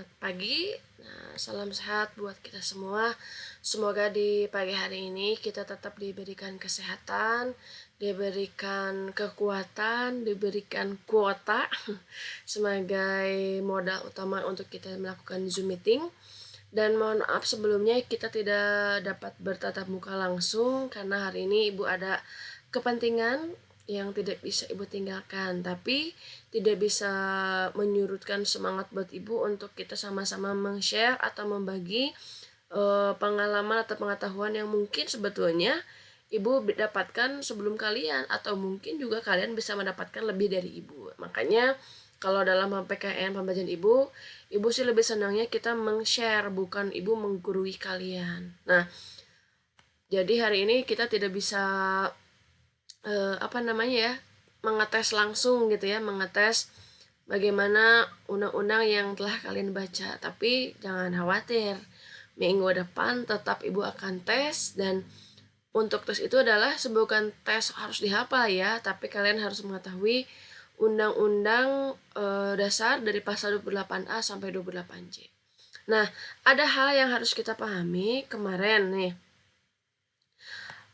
Selamat pagi. Salam sehat buat kita semua. Semoga di pagi hari ini kita tetap diberikan kesehatan, diberikan kekuatan, diberikan kuota sebagai modal utama untuk kita melakukan Zoom meeting. Dan mohon maaf sebelumnya kita tidak dapat bertatap muka langsung karena hari ini Ibu ada kepentingan yang tidak bisa Ibu tinggalkan, tapi tidak bisa menyurutkan semangat buat Ibu untuk kita sama-sama meng-share atau membagi pengalaman atau pengetahuan yang mungkin sebetulnya Ibu dapatkan sebelum kalian, atau mungkin juga kalian bisa mendapatkan lebih dari Ibu. Makanya kalau dalam PKN pembelajaran Ibu sih lebih senangnya kita meng-share, bukan Ibu menggurui kalian. Nah, jadi hari ini kita tidak bisa mengetes langsung gitu ya, mengetes bagaimana undang-undang yang telah kalian baca. Tapi jangan khawatir, minggu depan tetap Ibu akan tes, dan untuk tes itu adalah bukan tes harus dihafal ya, tapi kalian harus mengetahui undang-undang dasar dari pasal 28A sampai 28J. Nah, ada hal yang harus kita pahami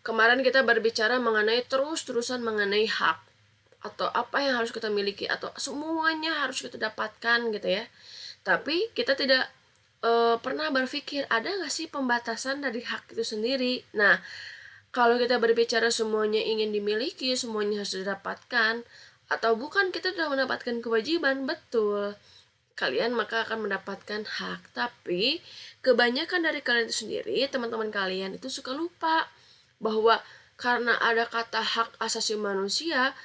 Kemarin kita berbicara mengenai terus-terusan mengenai hak, atau apa yang harus kita miliki, atau semuanya harus kita dapatkan gitu ya. Tapi kita tidak pernah berpikir ada nggak sih pembatasan dari hak itu sendiri. Nah, kalau kita berbicara semuanya ingin dimiliki, semuanya harus didapatkan, atau bukan kita sudah mendapatkan kewajiban, betul. Kalian maka akan mendapatkan hak. Tapi kebanyakan dari kalian itu sendiri, teman-teman kalian itu suka lupa bahwa karena ada kata hak asasi manusia,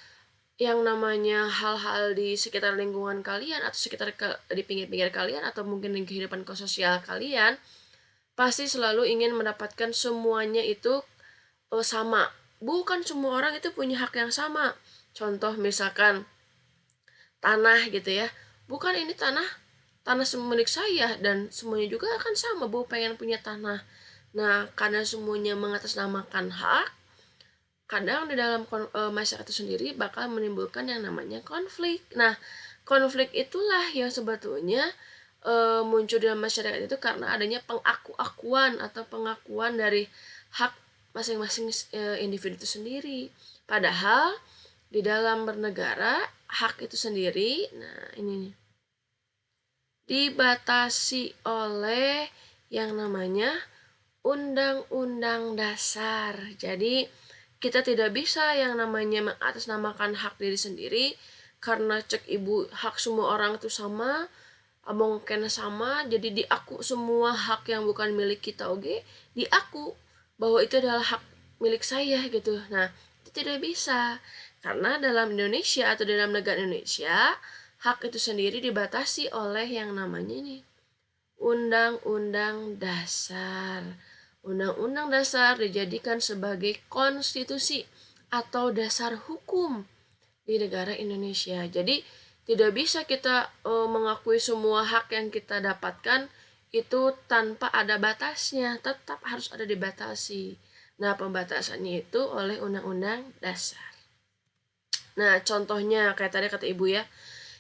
yang namanya hal-hal di sekitar lingkungan kalian atau di pinggir-pinggir kalian atau mungkin di kehidupan sosial kalian pasti selalu ingin mendapatkan semuanya itu sama. Bukan semua orang itu punya hak yang sama. Contoh misalkan tanah gitu ya. Bukan ini tanah milik saya dan semuanya juga akan sama, Bu pengen punya tanah. Nah, karena semuanya mengatasnamakan hak, kadang di dalam masyarakat itu sendiri bakal menimbulkan yang namanya konflik. Nah, konflik itulah yang sebetulnya muncul dalam masyarakat itu karena adanya pengakuan atau pengakuan dari hak masing-masing individu itu sendiri. Padahal di dalam bernegara, hak itu sendiri, nah ini nih, dibatasi oleh yang namanya Undang-Undang Dasar. Jadi kita tidak bisa yang namanya mengatasnamakan hak diri sendiri karena cek Ibu hak semua orang itu sama, mungkin sama, jadi diaku semua hak yang bukan milik kita diaku bahwa itu adalah hak milik saya gitu. Nah, itu tidak bisa karena dalam Indonesia atau dalam negara Indonesia hak itu sendiri dibatasi oleh yang namanya nih Undang-Undang Dasar. Undang-Undang Dasar dijadikan sebagai konstitusi atau dasar hukum di negara Indonesia. Jadi tidak bisa kita mengakui semua hak yang kita dapatkan itu tanpa ada batasnya, tetap harus ada dibatasi. Nah, pembatasannya itu oleh Undang-Undang Dasar. Nah, contohnya kayak tadi kata Ibu ya,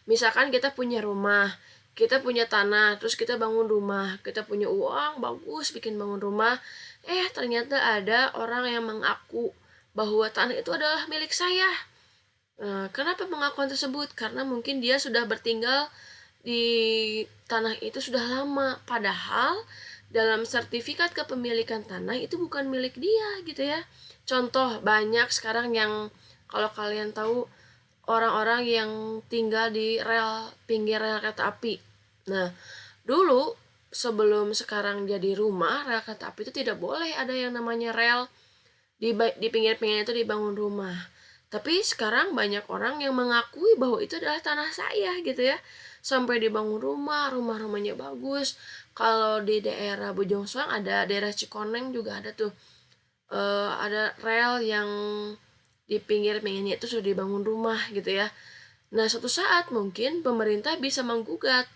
misalkan kita punya rumah, kita punya tanah, terus kita bangun rumah, kita punya uang, bagus bikin bangun rumah, ternyata ada orang yang mengaku bahwa tanah itu adalah milik saya. Kenapa pengakuan tersebut? Karena mungkin dia sudah bertinggal di tanah itu sudah lama, padahal dalam sertifikat kepemilikan tanah itu bukan milik dia gitu ya. Contoh banyak sekarang yang kalau kalian tahu orang-orang yang tinggal di pinggir rel kereta api. Nah, dulu sebelum sekarang jadi rumah rel kereta api itu tidak boleh ada yang namanya rel di pinggir-pinggir itu dibangun rumah. Tapi sekarang banyak orang yang mengakui bahwa itu adalah tanah saya gitu ya. Sampai dibangun rumah-rumahnya bagus. Kalau di daerah Bojong Soang ada, daerah Cikoneng juga ada tuh. Ada rel yang di pinggir-pinggirnya itu sudah dibangun rumah gitu ya. Nah, suatu saat mungkin pemerintah bisa menggugat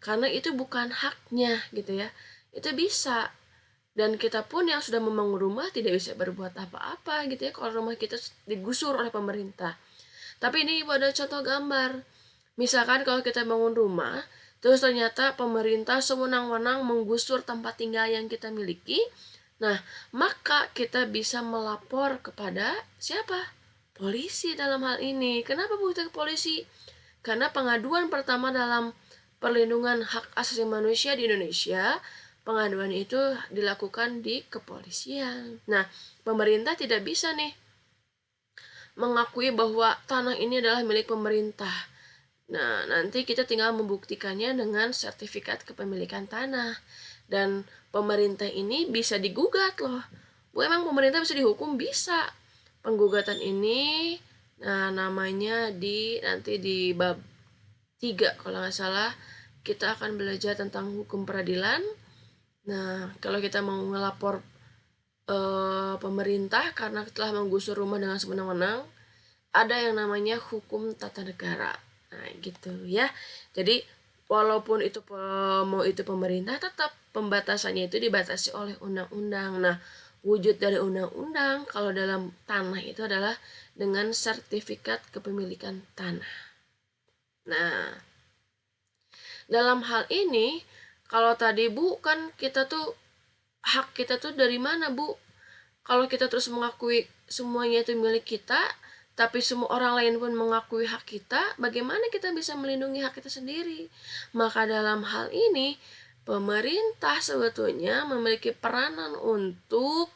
karena itu bukan haknya gitu ya. Itu bisa. Dan kita pun yang sudah membangun rumah tidak bisa berbuat apa-apa gitu ya kalau rumah kita digusur oleh pemerintah. Tapi ini Ibu ada contoh gambar. Misalkan kalau kita bangun rumah, terus ternyata pemerintah sewenang-wenang menggusur tempat tinggal yang kita miliki, nah maka kita bisa melapor kepada siapa? Polisi dalam hal ini. Kenapa butuh polisi? Karena pengaduan pertama dalam perlindungan hak asasi manusia di Indonesia, pengaduan itu dilakukan di kepolisian. Nah, pemerintah tidak bisa nih mengakui bahwa tanah ini adalah milik pemerintah. Nah, nanti kita tinggal membuktikannya dengan sertifikat kepemilikan tanah. Dan pemerintah ini bisa digugat loh. Bu, emang pemerintah bisa dihukum? Bisa. Penggugatan ini, nah namanya nanti di bab 3 kalau nggak salah, kita akan belajar tentang hukum peradilan. Nah, kalau kita mau ngelapor pemerintah karena telah menggusur rumah dengan sewenang-wenang, ada yang namanya hukum tata negara. Nah, gitu ya. Jadi walaupun itu mau itu pemerintah, tetap pembatasannya itu dibatasi oleh undang-undang. Nah, wujud dari undang-undang kalau dalam tanah itu adalah dengan sertifikat kepemilikan tanah. Nah, dalam hal ini kalau tadi Bu kan kita tuh hak kita tuh dari mana, Bu? Kalau kita terus mengakui semuanya itu milik kita, tapi semua orang lain pun mengakui hak kita, bagaimana kita bisa melindungi hak kita sendiri? Maka dalam hal ini, pemerintah sebetulnya memiliki peranan untuk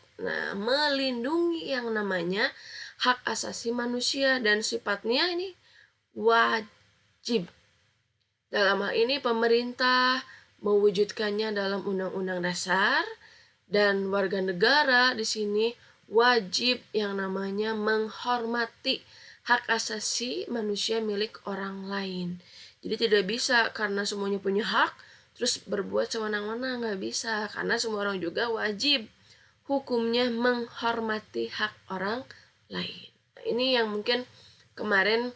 melindungi yang namanya hak asasi manusia, dan sifatnya ini wajib. Dalam hal ini pemerintah mewujudkannya dalam Undang-Undang Dasar, dan warga negara di sini wajib yang namanya menghormati hak asasi manusia milik orang lain. Jadi tidak bisa karena semuanya punya hak terus berbuat sewenang-wenang, nggak bisa, karena semua orang juga wajib hukumnya menghormati hak orang lain. Nah, ini yang mungkin kemarin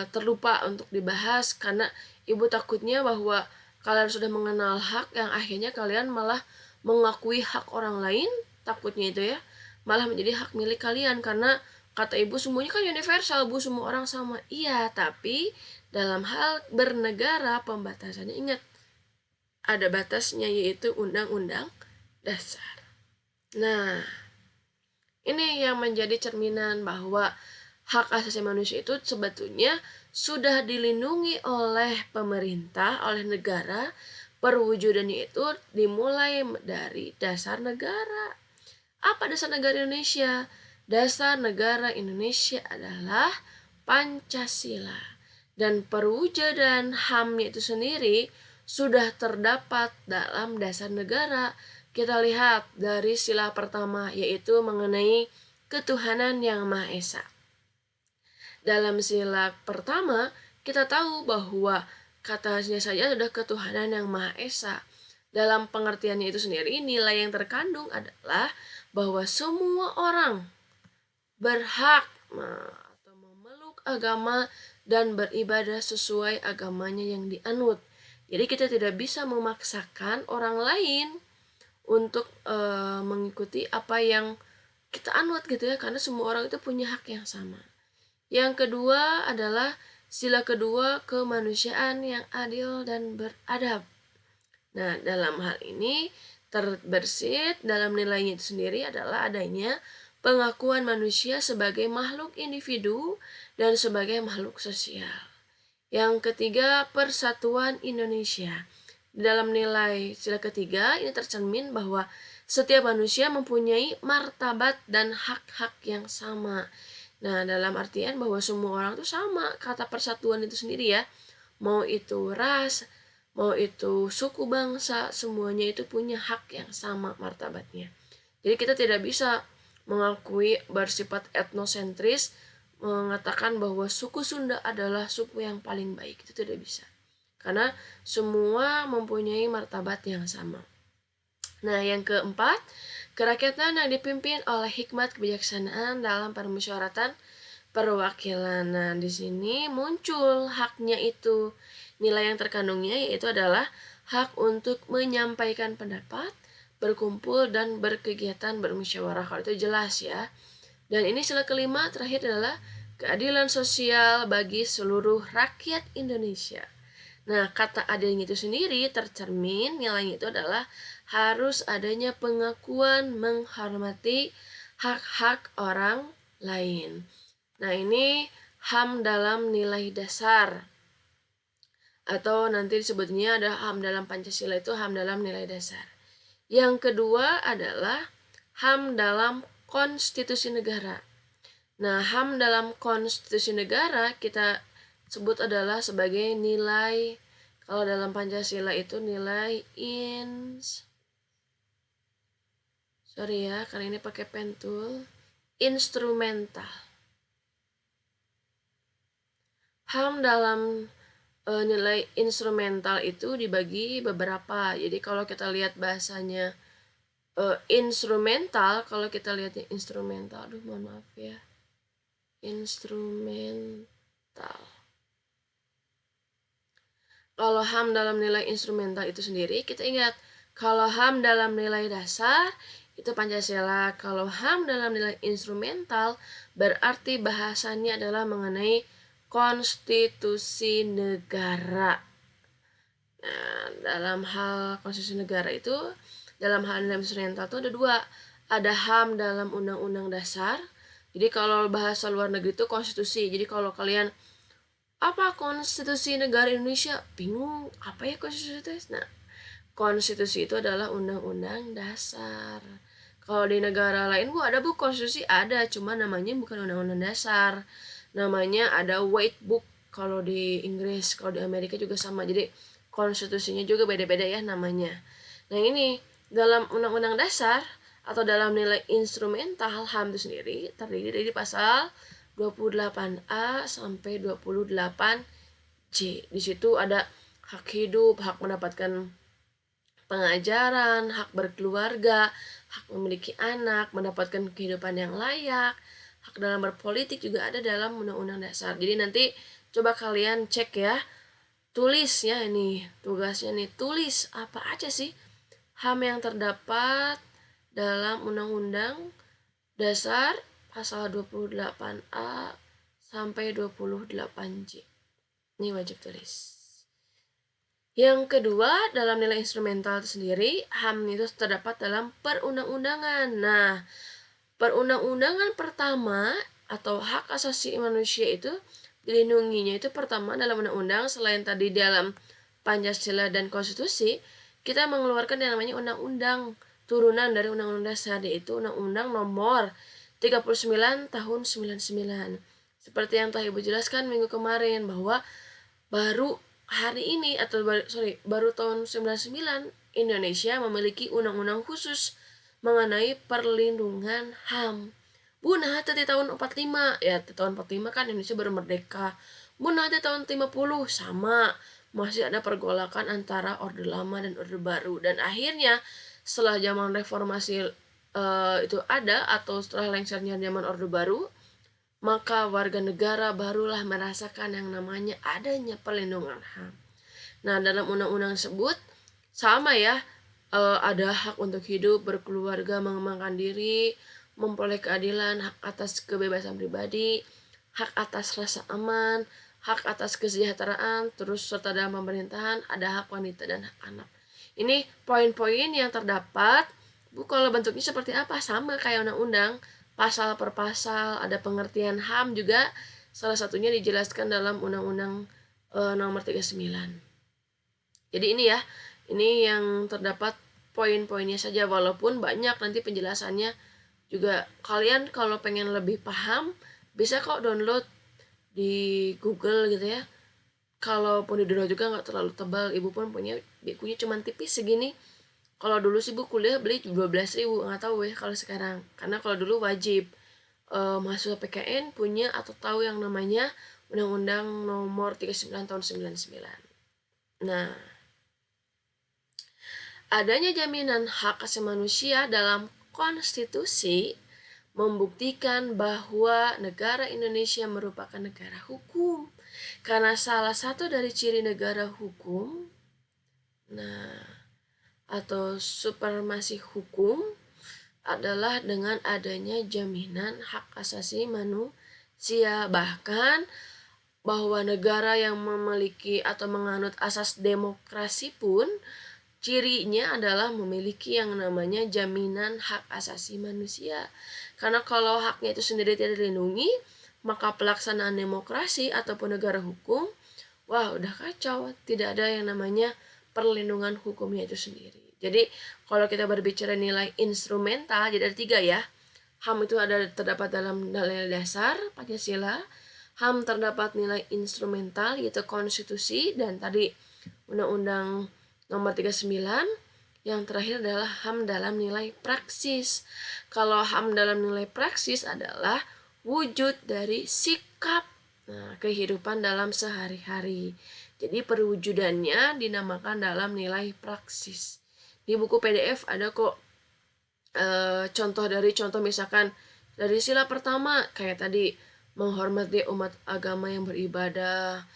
terlupa untuk dibahas karena ibu takutnya bahwa kalian sudah mengenal hak yang akhirnya kalian malah mengakui hak orang lain, takutnya itu ya, malah menjadi hak milik kalian. Karena kata ibu semuanya kan universal, Bu, semua orang sama. Iya, tapi dalam hal bernegara pembatasannya, ingat, ada batasnya, yaitu Undang-Undang Dasar. Nah, ini yang menjadi cerminan bahwa hak asasi manusia itu sebetulnya sudah dilindungi oleh pemerintah, oleh negara. Perwujudannya itu dimulai dari dasar negara. Apa dasar negara Indonesia? Dasar negara Indonesia adalah Pancasila. Dan perwujudan HAM-nya itu sendiri sudah terdapat dalam dasar negara. Kita lihat dari sila pertama, yaitu mengenai ketuhanan yang Maha Esa. Dalam sila pertama, kita tahu bahwa katanya saja sudah ketuhanan yang Maha Esa. Dalam pengertiannya itu sendiri, nilai yang terkandung adalah bahwa semua orang berhak atau memeluk agama dan beribadah sesuai agamanya yang dianut. Jadi kita tidak bisa memaksakan orang lain untuk mengikuti apa yang kita anut gitu ya, karena semua orang itu punya hak yang sama. Yang kedua adalah sila kedua, kemanusiaan yang adil dan beradab. Nah, dalam hal ini terbersit dalam nilainya itu sendiri adalah adanya pengakuan manusia sebagai makhluk individu dan sebagai makhluk sosial. Yang ketiga, persatuan Indonesia. Dalam nilai sila ketiga ini tercermin bahwa setiap manusia mempunyai martabat dan hak-hak yang sama. Nah, dalam artian bahwa semua orang itu sama. Kata persatuan itu sendiri ya, mau itu ras, mau itu suku bangsa, semuanya itu punya hak yang sama martabatnya. Jadi kita tidak bisa mengakui bersifat etnosentris, mengatakan bahwa suku Sunda adalah suku yang paling baik. Itu tidak bisa. Karena semua mempunyai martabat yang sama. Nah, yang keempat, kerakyatan yang dipimpin oleh hikmat kebijaksanaan dalam permusyawaratan perwakilan. Nah, di sini muncul haknya itu. Nilai yang terkandungnya yaitu adalah hak untuk menyampaikan pendapat, berkumpul, dan berkegiatan bermusyawarah. Kalau itu jelas ya. Dan ini sila kelima terakhir adalah keadilan sosial bagi seluruh rakyat Indonesia. Nah, kata adilnya itu sendiri tercermin nilainya itu adalah harus adanya pengakuan menghormati hak-hak orang lain. Nah, ini HAM dalam nilai dasar, atau nanti disebutnya ada HAM dalam Pancasila, itu HAM dalam nilai dasar. Yang kedua adalah HAM dalam konstitusi negara. Nah, HAM dalam konstitusi negara kita sebut adalah sebagai nilai, kalau dalam Pancasila itu nilai sorry ya, kali ini pakai pen tool, instrumental. HAM dalam nilai instrumental itu dibagi beberapa. Jadi kalau kita lihat bahasanya instrumental, kalau kita lihatnya instrumental, mohon maaf ya, instrumental. Kalau HAM dalam nilai instrumental itu sendiri, kita ingat kalau HAM dalam nilai dasar itu Pancasila. Kalau HAM dalam nilai instrumental berarti bahasannya adalah mengenai konstitusi negara. Nah, dalam hal konstitusi negara itu, dalam hal nilai instrumental itu ada dua. Ada HAM dalam undang-undang dasar. Jadi kalau bahasa luar negeri itu konstitusi. Jadi kalau kalian apa konstitusi negara Indonesia, bingung apa ya konstitusi itu? Nah, konstitusi itu adalah undang-undang dasar. Kalau di negara lain ada konstitusi, ada, cuma namanya bukan undang-undang dasar, namanya ada White Book kalau di Inggris. Kalau di Amerika juga sama, jadi konstitusinya juga beda-beda ya namanya. Nah, ini dalam undang-undang dasar atau dalam nilai instrumental HAM itu sendiri terdiri dari pasal 28A sampai 28C. Di situ ada hak hidup, hak mendapatkan pengajaran, hak berkeluarga, hak memiliki anak, mendapatkan kehidupan yang layak, hak dalam berpolitik juga ada dalam undang-undang dasar. Jadi nanti coba kalian cek ya, tulis ya, ini tugasnya nih, tulis apa aja sih HAM yang terdapat dalam undang-undang dasar pasal 28A sampai 28C. Ini wajib tulis. Yang kedua, dalam nilai instrumental itu sendiri, HAM itu terdapat dalam perundang-undangan. Nah, perundang-undangan pertama atau hak asasi manusia itu dilindunginya itu pertama dalam undang-undang, selain tadi dalam Pancasila dan konstitusi, kita mengeluarkan yang namanya undang-undang turunan dari undang-undang dasar, yaitu Undang-Undang Nomor 39 tahun 99. Seperti yang telah Ibu jelaskan minggu kemarin, bahwa baru hari ini baru tahun 99 Indonesia memiliki undang-undang khusus mengenai perlindungan HAM. Nah di tahun 45, ya di tahun 45 kan Indonesia baru merdeka. Nah di tahun 50 sama, masih ada pergolakan antara Orde Lama dan Orde Baru, dan akhirnya setelah zaman reformasi itu ada, atau setelah lengsernya zaman Orde Baru, maka warga negara barulah merasakan yang namanya adanya perlindungan HAM. Nah, dalam undang-undang tersebut sama ya, ada hak untuk hidup, berkeluarga, mengembangkan diri, memperoleh keadilan, hak atas kebebasan pribadi, hak atas rasa aman, hak atas kesejahteraan, terus serta dalam pemerintahan ada hak wanita dan hak anak. Ini poin-poin yang terdapat. Bu, kalau bentuknya seperti apa? Sama kayak undang-undang, pasal per pasal, ada pengertian HAM juga, salah satunya dijelaskan dalam Undang-Undang nomor 39. Jadi ini ya, ini yang terdapat poin-poinnya saja, walaupun banyak nanti penjelasannya juga. Kalian kalau pengen lebih paham, bisa kok download di Google gitu ya. Kalaupun di download juga nggak terlalu tebal, Ibu pun punya bukunya cuma tipis segini. Kalau dulu sih Bu kuliah beli 12.000, nggak tahu ya kalau sekarang. Karena kalau dulu wajib mahasiswa PKN punya atau tahu yang namanya Undang-Undang Nomor 39 tahun 99. Nah, adanya jaminan hak asasi manusia dalam konstitusi membuktikan bahwa negara Indonesia merupakan negara hukum. Karena salah satu dari ciri negara hukum, atau supremasi hukum, adalah dengan adanya jaminan hak asasi manusia. Bahkan bahwa negara yang memiliki atau menganut asas demokrasi pun cirinya adalah memiliki yang namanya jaminan hak asasi manusia. Karena kalau haknya itu sendiri tidak dilindungi, maka pelaksanaan demokrasi ataupun negara hukum, wah udah kacau. Tidak ada yang namanya perlindungan hukumnya itu sendiri. Jadi kalau kita berbicara nilai instrumental, jadi ada 3 ya. HAM itu terdapat dalam dalil dasar Pancasila, HAM terdapat nilai instrumental yaitu konstitusi, dan tadi Undang-Undang nomor 39. Yang terakhir adalah HAM dalam nilai praksis. Kalau HAM dalam nilai praksis adalah wujud dari sikap kehidupan dalam sehari-hari. Jadi perwujudannya dinamakan dalam nilai praksis. Di buku PDF ada kok contoh misalkan dari sila pertama kayak tadi menghormati umat agama yang beribadah.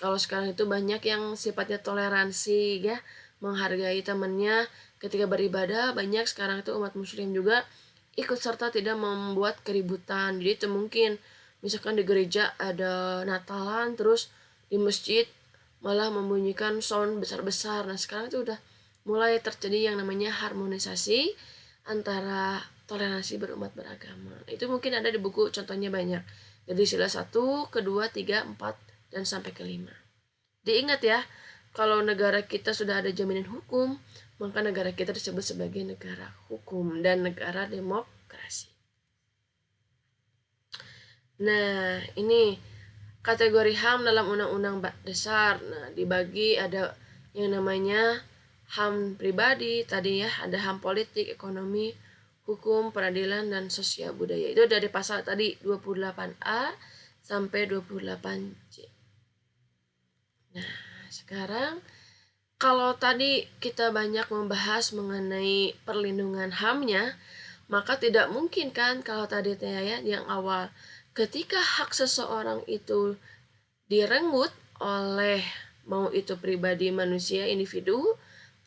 Kalau sekarang itu banyak yang sifatnya toleransi ya, menghargai temannya ketika beribadah. Banyak sekarang itu umat muslim juga ikut serta tidak membuat keributan. Jadi itu mungkin misalkan di gereja ada Natalan, terus di masjid malah membunyikan sound besar-besar. Nah sekarang itu udah mulai terjadi yang namanya harmonisasi antara toleransi berumat beragama. Itu mungkin ada di buku, contohnya banyak. Jadi sila 1, kedua, 3, 4, dan sampai ke 5. Diingat ya, kalau negara kita sudah ada jaminan hukum, maka negara kita disebut sebagai negara hukum dan negara demokrasi. Nah, ini kategori HAM dalam Undang-Undang Dasar. Nah, dibagi ada yang namanya HAM pribadi, tadi ya, ada HAM politik, ekonomi, hukum, peradilan, dan sosial budaya. Itu dari pasal tadi 28A sampai 28C. Nah, sekarang kalau tadi kita banyak membahas mengenai perlindungan HAM-nya, maka tidak mungkin kan kalau tadi ya yang awal ketika hak seseorang itu direnggut oleh mau itu pribadi manusia, individu,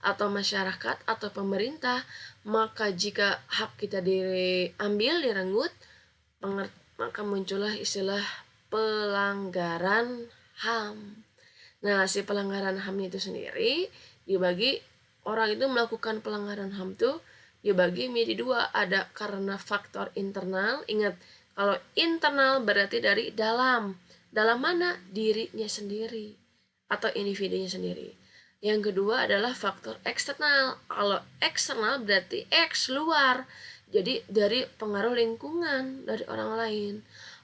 atau masyarakat, atau pemerintah, maka jika hak kita diambil, direnggut, maka muncullah istilah pelanggaran HAM. Nah, si pelanggaran HAM itu sendiri dibagi, orang itu melakukan pelanggaran HAM itu dibagi menjadi 2. Ada karena faktor internal. Ingat, kalau internal berarti dari dalam. Dalam mana? Dirinya sendiri atau individunya sendiri. Yang kedua adalah faktor eksternal. Kalau eksternal berarti X, luar. Jadi dari pengaruh lingkungan, dari orang lain.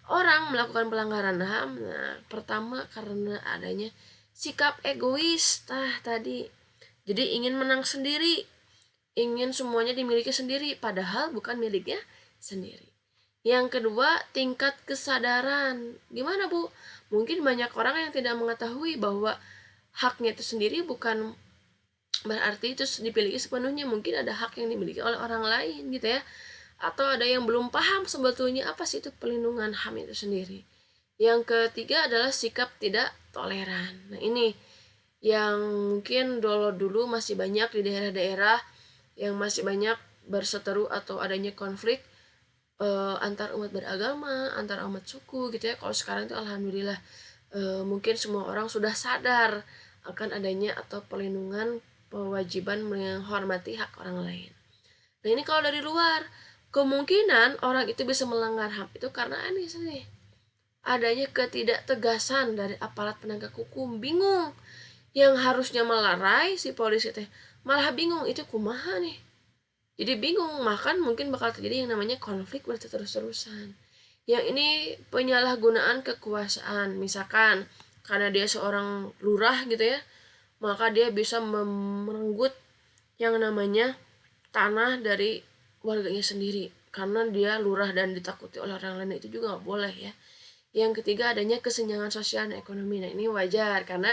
Orang melakukan pelanggaran HAM, nah pertama karena adanya sikap egois tadi. Jadi ingin menang sendiri, ingin semuanya dimiliki sendiri, padahal bukan miliknya sendiri. Yang kedua, tingkat kesadaran. Gimana Bu? Mungkin banyak orang yang tidak mengetahui bahwa haknya itu sendiri bukan berarti itu dipiliki sepenuhnya. Mungkin ada hak yang dimiliki oleh orang lain gitu ya. Atau ada yang belum paham sebetulnya apa sih itu pelindungan HAM itu sendiri. Yang ketiga adalah sikap tidak toleran. Nah ini yang mungkin dulu masih banyak di daerah-daerah yang masih banyak berseteru atau adanya konflik antar umat beragama, antar umat suku gitu ya. Kalau sekarang itu alhamdulillah mungkin semua orang sudah sadar akan adanya atau perlindungan kewajiban menghormati hak orang lain. Nah ini kalau dari luar, kemungkinan orang itu bisa melanggar HAM itu karena ini sih adanya ketidaktegasan dari aparat penegak hukum. Bingung, yang harusnya melerai si polisi teh malah bingung itu kumaha nih. Jadi bingung, makan mungkin bakal terjadi yang namanya konflik berterus-terusan. Yang ini penyalahgunaan kekuasaan, misalkan karena dia seorang lurah gitu ya, maka dia bisa merenggut yang namanya tanah dari warganya sendiri karena dia lurah dan ditakuti oleh orang lain. Itu juga nggak boleh ya. Yang ketiga adanya kesenjangan sosial dan ekonomi. Nah ini wajar karena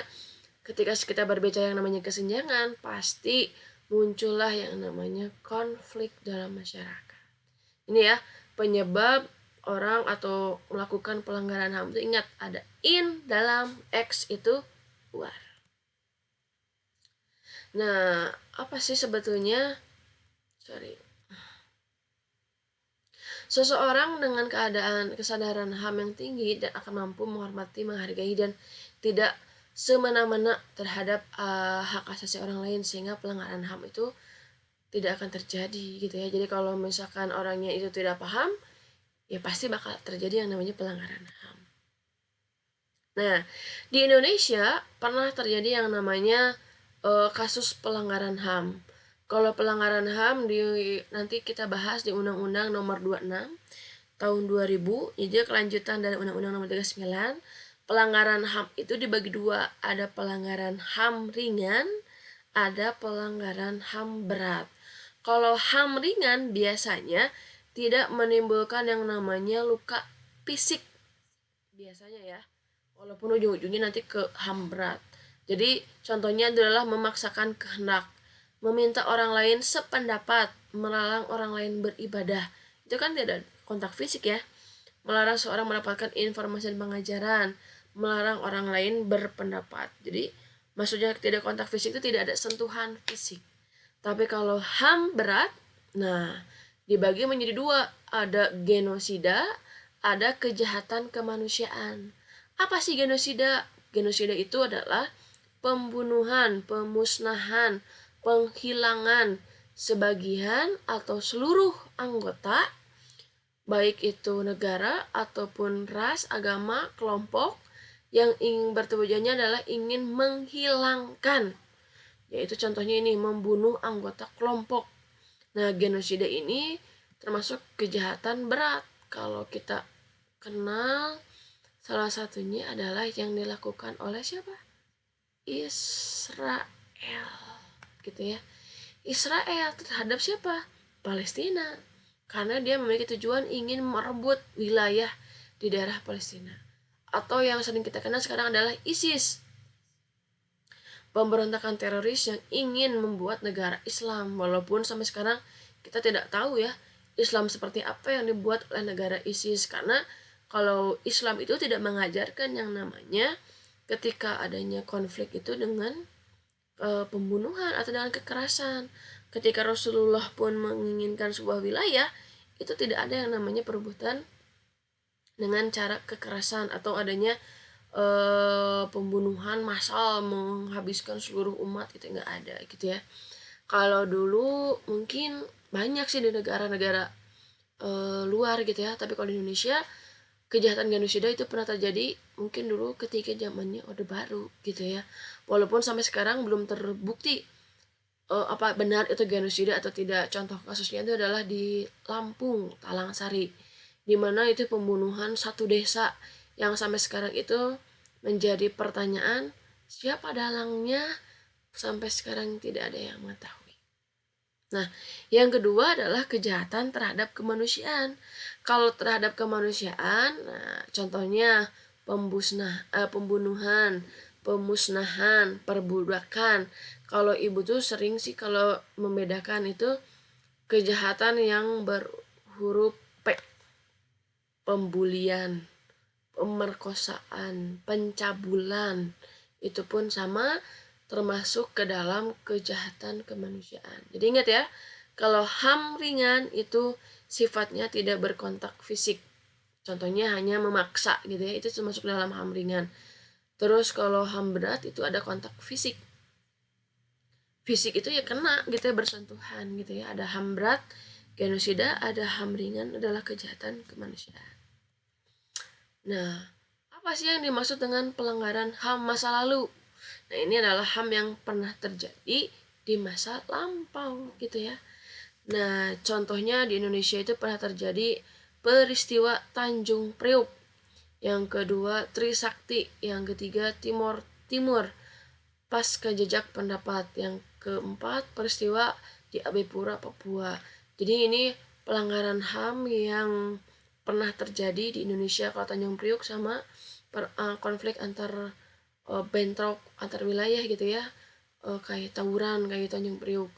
ketika kita berbicara yang namanya kesenjangan pasti muncullah yang namanya konflik dalam masyarakat. Ini ya penyebab orang atau melakukan pelanggaran HAM itu, ingat ada in dalam, X itu luar. Nah apa sih sebetulnya Seseorang dengan kesadaran HAM yang tinggi dan akan mampu menghormati, menghargai, dan tidak semena-mena terhadap hak asasi orang lain, sehingga pelanggaran HAM itu tidak akan terjadi gitu ya. Jadi kalau misalkan orangnya itu tidak paham, ya pasti bakal terjadi yang namanya pelanggaran HAM. Nah, di Indonesia pernah terjadi yang namanya kasus pelanggaran HAM. Kalau pelanggaran HAM nanti kita bahas di Undang-Undang Nomor 26 tahun 2000, jadi kelanjutan dari Undang-Undang Nomor 39. Pelanggaran HAM itu dibagi dua, ada pelanggaran HAM ringan, ada pelanggaran HAM berat. Kalau HAM ringan biasanya tidak menimbulkan yang namanya luka fisik biasanya ya, walaupun ujung-ujungnya nanti ke HAM berat. Jadi contohnya adalah memaksakan kehendak, meminta orang lain sependapat, melarang orang lain beribadah. Itu kan tidak ada kontak fisik ya. Melarang seorang mendapatkan informasi dan pengajaran, melarang orang lain berpendapat. Jadi maksudnya tidak kontak fisik itu tidak ada sentuhan fisik. Tapi kalau HAM berat, nah dibagi menjadi dua, ada genosida, ada kejahatan kemanusiaan. Apa sih genosida? Genosida itu adalah pembunuhan, pemusnahan, penghilangan sebagian atau seluruh anggota, baik itu negara ataupun ras, agama, kelompok, yang ingin bertujuannya adalah ingin menghilangkan, yaitu contohnya ini membunuh anggota kelompok. Nah, genosida ini termasuk kejahatan berat. Kalau kita kenal, salah satunya adalah yang dilakukan oleh siapa? Israel, gitu ya. Israel terhadap siapa? Palestina, karena dia memiliki tujuan ingin merebut wilayah di daerah Palestina. Atau yang sering kita kenal sekarang adalah ISIS, pemberontakan teroris yang ingin membuat negara Islam, walaupun sampai sekarang kita tidak tahu ya Islam seperti apa yang dibuat oleh negara ISIS, karena kalau Islam itu tidak mengajarkan yang namanya ketika adanya konflik itu dengan pembunuhan atau dengan kekerasan. Ketika Rasulullah pun menginginkan sebuah wilayah, itu tidak ada yang namanya perebutan dengan cara kekerasan atau adanya pembunuhan massal menghabiskan seluruh umat, itu nggak ada gitu ya. Kalau dulu mungkin banyak sih di negara-negara luar gitu ya, tapi kalau di Indonesia kejahatan genosida itu pernah terjadi mungkin dulu ketika zamannya Orde Baru gitu ya, walaupun sampai sekarang belum terbukti apa benar itu genosida atau tidak. Contoh kasusnya itu adalah di Lampung, Talang Sari, di mana itu pembunuhan satu desa yang sampai sekarang itu menjadi pertanyaan siapa dalangnya, sampai sekarang tidak ada yang mengetahui. Nah, yang kedua adalah kejahatan terhadap kemanusiaan. Kalau terhadap kemanusiaan, nah, contohnya pembunuhan, pemusnahan, perbudakan. Kalau ibu tuh sering sih kalau membedakan itu kejahatan yang berhuruf P, pembulian, pemerkosaan, pencabulan, itu pun sama termasuk ke dalam kejahatan kemanusiaan. Jadi ingat ya, kalau HAM ringan itu sifatnya tidak berkontak fisik. Contohnya hanya memaksa gitu ya, itu termasuk dalam HAM ringan. Terus kalau HAM berat itu ada kontak fisik. Fisik itu ya kena gitu ya, bersentuhan gitu ya. Ada HAM berat, genosida, ada HAM ringan adalah kejahatan kemanusiaan. Nah, apa sih yang dimaksud dengan pelanggaran HAM masa lalu? Nah, ini adalah HAM yang pernah terjadi di masa lampau gitu ya. Nah, contohnya di Indonesia itu pernah terjadi peristiwa Tanjung Priuk. Yang kedua Trisakti, yang ketiga Timur Timur pasca jejak pendapat, yang keempat peristiwa di Abepura, Papua. Jadi ini pelanggaran HAM yang pernah terjadi di Indonesia. Kalau Tanjung Priuk sama konflik antar bentrok antar wilayah gitu ya, kayak tawuran kayak Tanjung Priuk.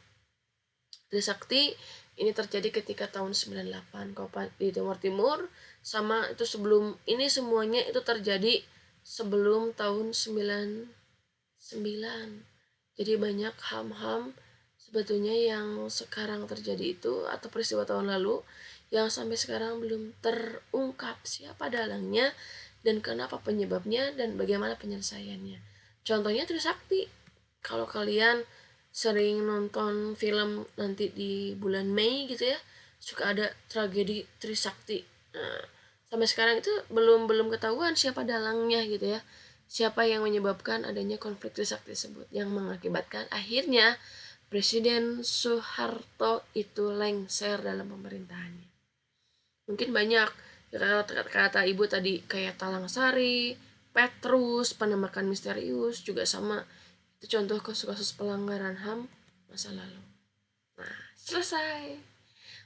Trisakti ini terjadi ketika tahun 98 di Timur Timur, sama itu sebelum ini semuanya itu terjadi sebelum tahun 99. Jadi banyak HAM-HAM sebetulnya yang sekarang terjadi itu atau peristiwa tahun lalu yang sampai sekarang belum terungkap siapa dalangnya dan kenapa penyebabnya dan bagaimana penyelesaiannya. Contohnya Trisakti. Kalau kalian sering nonton film nanti di bulan Mei gitu ya, suka ada tragedi Trisakti. Nah, sampai sekarang itu belum ketahuan siapa dalangnya gitu ya. Siapa yang menyebabkan adanya konflik Trisakti tersebut yang mengakibatkan akhirnya Presiden Soeharto itu lengser dalam pemerintahannya. Mungkin banyak kata ibu tadi kayak Talang Sari, Petrus, penembakan misterius juga sama. Itu contoh kasus-kasus pelanggaran HAM masa lalu. Nah, selesai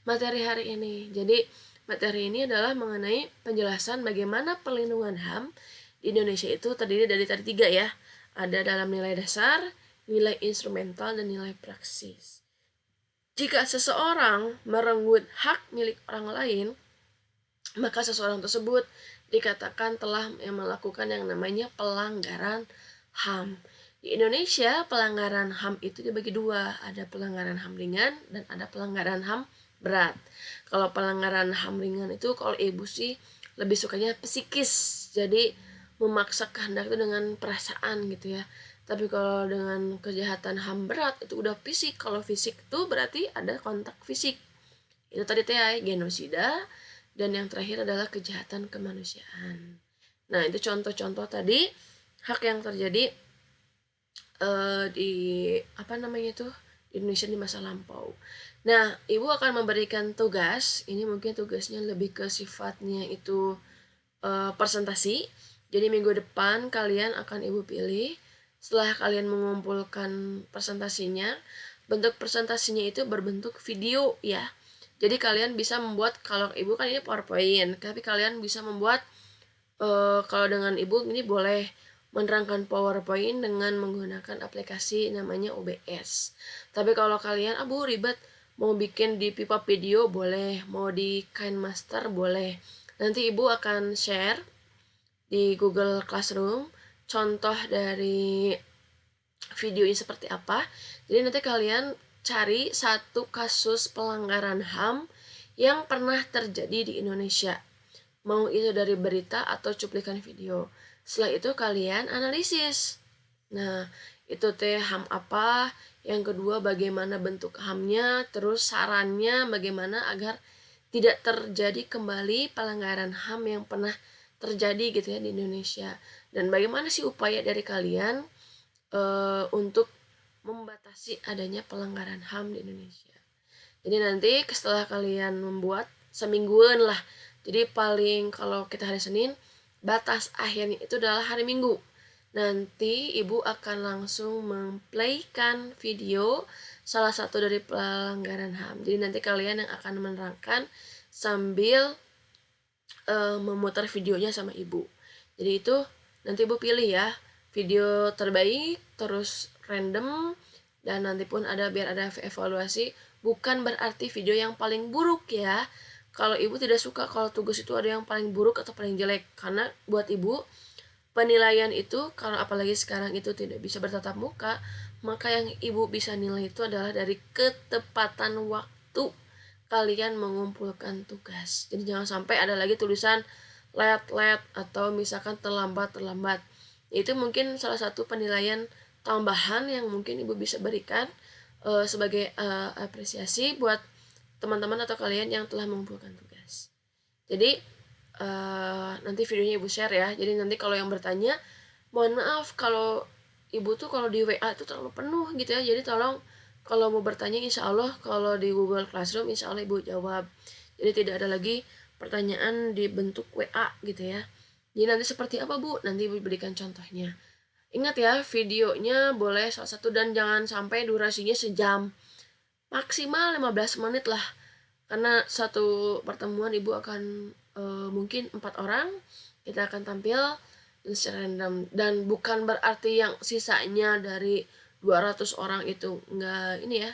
materi hari ini. Jadi materi ini adalah mengenai penjelasan bagaimana perlindungan HAM di Indonesia itu terdiri dari tadi 3 ya. Ada dalam nilai dasar, nilai instrumental, dan nilai praksis. Jika seseorang merenggut hak milik orang lain, maka seseorang tersebut dikatakan telah melakukan yang namanya pelanggaran HAM. Di Indonesia, pelanggaran HAM itu dibagi 2, ada pelanggaran HAM ringan dan ada pelanggaran HAM berat. Kalau pelanggaran HAM ringan itu kalau ibu sih lebih sukanya psikis, jadi memaksa kehendak itu dengan perasaan gitu ya. Tapi kalau dengan kejahatan HAM berat itu udah fisik. Kalau fisik itu berarti ada kontak fisik. Itu tadi genosida, dan yang terakhir adalah kejahatan kemanusiaan. Nah, itu contoh-contoh tadi hak yang terjadi di di Indonesia di masa lampau. Nah, ibu akan memberikan tugas. Ini mungkin tugasnya lebih ke sifatnya itu presentasi. Jadi minggu depan kalian akan ibu pilih. Setelah kalian mengumpulkan presentasinya, bentuk presentasinya itu berbentuk video ya. Jadi kalian bisa membuat, kalau ibu kan ini PowerPoint, tapi kalian bisa membuat kalau dengan ibu ini boleh menerangkan PowerPoint dengan menggunakan aplikasi namanya OBS. Tapi kalau kalian ribet mau bikin di Pipa Video boleh, mau di KineMaster boleh. Nanti ibu akan share di Google Classroom contoh dari videonya seperti apa. Jadi nanti kalian cari satu kasus pelanggaran HAM yang pernah terjadi di Indonesia. Mau itu dari berita atau cuplikan video. Setelah itu kalian analisis. Nah, itu HAM apa, yang kedua bagaimana bentuk HAM-nya, terus sarannya bagaimana agar tidak terjadi kembali pelanggaran HAM yang pernah terjadi gitu ya di Indonesia. Dan bagaimana sih upaya dari kalian untuk membatasi adanya pelanggaran HAM di Indonesia. Jadi nanti setelah kalian membuat semingguan lah. Jadi paling kalau kita hari Senin, batas akhirnya itu adalah hari Minggu. Nanti ibu akan langsung memplaykan video salah satu dari pelanggaran HAM. Jadi nanti kalian yang akan menerangkan sambil memutar videonya sama ibu. Jadi itu nanti ibu pilih ya video terbaik, terus random, dan nanti pun biar ada evaluasi. Bukan berarti video yang paling buruk ya. Kalau ibu tidak suka kalau tugas itu ada yang paling buruk atau paling jelek, karena buat ibu penilaian itu, kalau apalagi sekarang itu tidak bisa bertatap muka, maka yang ibu bisa nilai itu adalah dari ketepatan waktu kalian mengumpulkan tugas. Jadi jangan sampai ada lagi tulisan let atau misalkan terlambat. Itu mungkin salah satu penilaian tambahan yang mungkin ibu bisa berikan sebagai apresiasi buat teman-teman atau kalian yang telah mengumpulkan tugas. Jadi nanti videonya ibu share ya. Jadi nanti kalau yang bertanya, mohon maaf kalau ibu tuh kalau di WA itu terlalu penuh gitu ya. Jadi tolong kalau mau bertanya, insya Allah kalau di Google Classroom insya Allah ibu jawab. Jadi tidak ada lagi pertanyaan di bentuk WA gitu ya. Jadi nanti seperti apa bu? Nanti ibu berikan contohnya. Ingat ya, videonya boleh salah satu, dan jangan sampai durasinya sejam. Maksimal 15 menit lah. Karena satu pertemuan ibu akan mungkin 4 orang. Kita akan tampil secara random. Dan bukan berarti yang sisanya dari 200 orang itu enggak ini ya,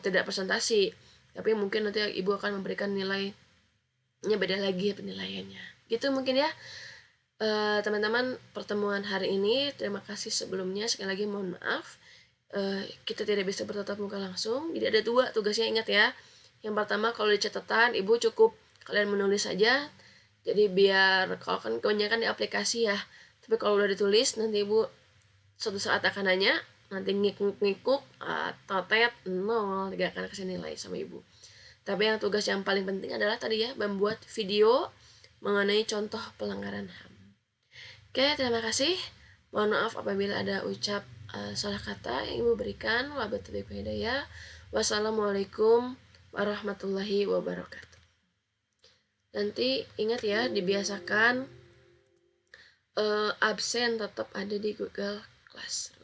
tidak presentasi. Tapi mungkin nanti ibu akan memberikan nilainya beda lagi penilaiannya. Gitu mungkin ya teman-teman pertemuan hari ini. Terima kasih sebelumnya, sekali lagi mohon maaf kita tidak bisa bertatap muka langsung. Jadi ada 2 tugasnya, ingat ya. Yang pertama, kalau di catatan ibu cukup kalian menulis saja, jadi biar, kalau kan kebanyakan di aplikasi ya, tapi kalau udah ditulis nanti ibu suatu saat akan nanya, nanti ngikuk-ngikuk totet nol, gak akan kasih nilai sama ibu. Tapi yang tugas yang paling penting adalah tadi ya, membuat video mengenai contoh pelanggaran HAM. Oke, terima kasih. Mohon maaf apabila ada ucap salah kata yang ibu berikan. Wassalamualaikum warahmatullahi wabarakatuh. Nanti ingat ya, dibiasakan absen tetap ada di Google Classroom.